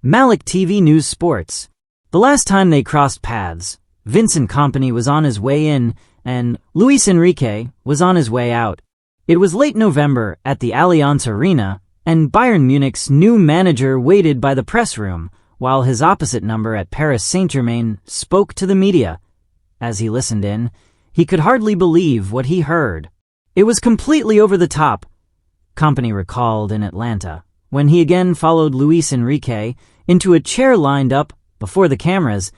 Malik TV News Sports. The last time they crossed paths, Vincent Kompany was on his way in and Luis Enrique was on his way out. It was late November at the Allianz Arena, and Bayern Munich's new manager waited by the press room while his opposite number at Paris Saint-Germain spoke to the media. As he listened in, he could hardly believe what he heard. It was completely over the top, Kompany recalled in Atlanta, when he again followed Luis Enrique into a chair lined up before the cameras,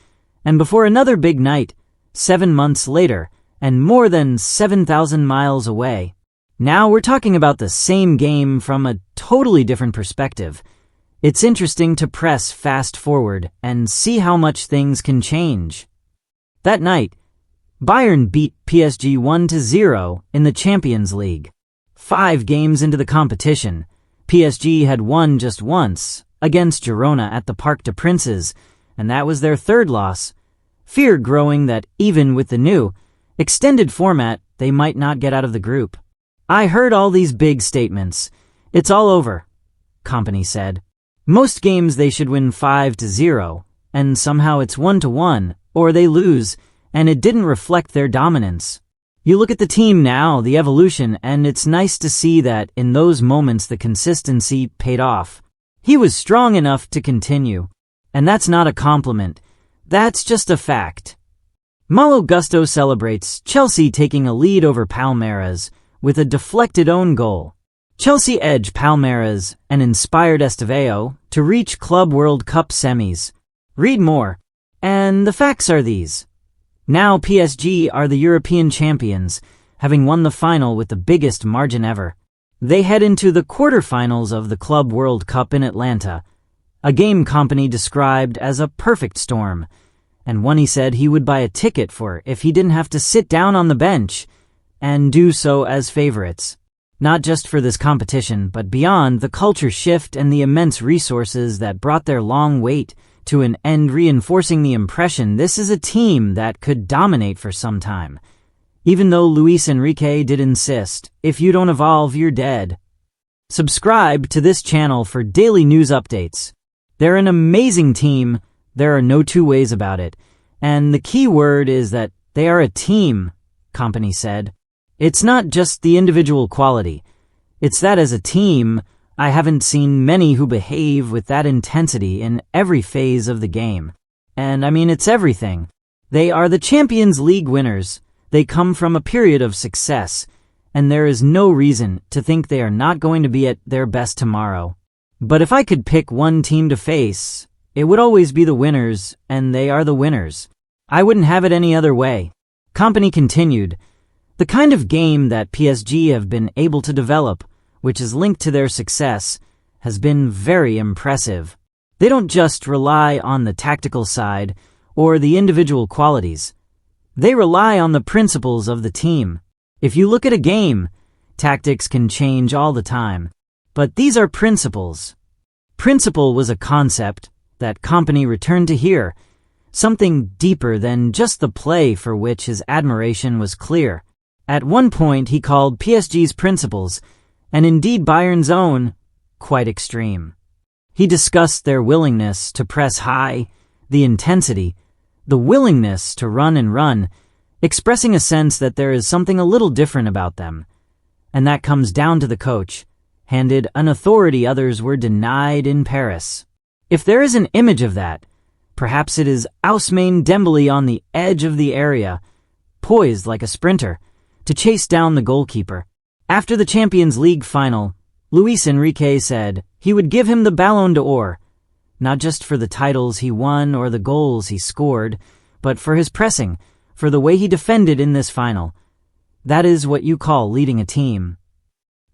and before another big night, 7 months later, and more than 7,000 miles away. Now we're talking about the same game from a totally different perspective. It's interesting to press fast forward and see how much things can change. That night, Bayern beat PSG 1-0 in the Champions League. 5 games into the competition, PSG had won just once, against Girona at the Parc des Princes, and that was their third loss. Fear growing that even with the new, extended format, they might not get out of the group. I heard all these big statements. It's all over, Kompany said. Most games they should win 5-0, and somehow it's 1-1, or they lose, and it didn't reflect their dominance. You look at the team now, the evolution, and it's nice to see that in those moments the consistency paid off. He was strong enough to continue. And that's not a compliment. That's just a fact. Malo Gusto celebrates Chelsea taking a lead over Palmeiras with a deflected own goal. Chelsea edged Palmeiras and inspired Estevao to reach Club World Cup semis. Read more. And the facts are these. Now PSG are the European champions, having won the final with the biggest margin ever. They head into the quarterfinals of the Club World Cup in Atlanta, a game Kompany described as a perfect storm, and one he said he would buy a ticket for if he didn't have to sit down on the bench, and do so as favorites. Not just for this competition, but beyond the culture shift and the immense resources that brought their long wait to an end, reinforcing the impression this is a team that could dominate for some time. Even though Luis Enrique did insist, if you don't evolve, you're dead. Subscribe to this channel for daily news updates. They're an amazing team, there are no two ways about it, and the key word is that they are a team, Kompany said. It's not just the individual quality, it's that as a team, I haven't seen many who behave with that intensity in every phase of the game. And I mean, it's everything. They are the Champions League winners. They come from a period of success, and there is no reason to think they are not going to be at their best tomorrow. But if I could pick one team to face, it would always be the winners, and they are the winners. I wouldn't have it any other way. Kompany continued, the kind of game that PSG have been able to develop, which is linked to their success, has been very impressive. They don't just rely on the tactical side or the individual qualities. They rely on the principles of the team. If you look at a game, tactics can change all the time. But these are principles. Principle was a concept that Kompany returned to here, something deeper than just the play for which his admiration was clear. At one point he called PSG's principles, and indeed Bayern's own, quite extreme. He discussed their willingness to press high, the intensity, the willingness to run and run, expressing a sense that there is something a little different about them. And that comes down to the coach, handed an authority others were denied in Paris. If there is an image of that, perhaps it is Ousmane Dembele on the edge of the area, poised like a sprinter, to chase down the goalkeeper. After the Champions League final, Luis Enrique said he would give him the Ballon d'Or, not just for the titles he won or the goals he scored, but for his pressing, for the way he defended in this final. That is what you call leading a team.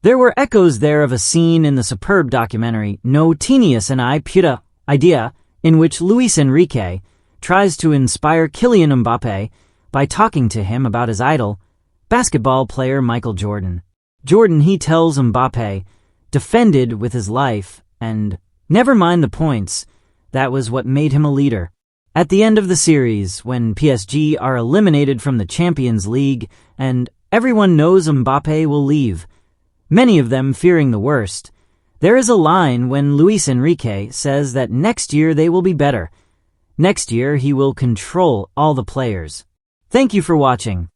There were echoes there of a scene in the superb documentary No Tenias and I Puta Idea, in which Luis Enrique tries to inspire Kylian Mbappe by talking to him about his idol, basketball player Michael Jordan. Jordan, he tells Mbappe, defended with his life, and never mind the points, that was what made him a leader. At the end of the series, when PSG are eliminated from the Champions League and everyone knows Mbappe will leave, many of them fearing the worst, There is a line when Luis Enrique says that next year they will be better. Next year he will control all the players. Thank you for watching.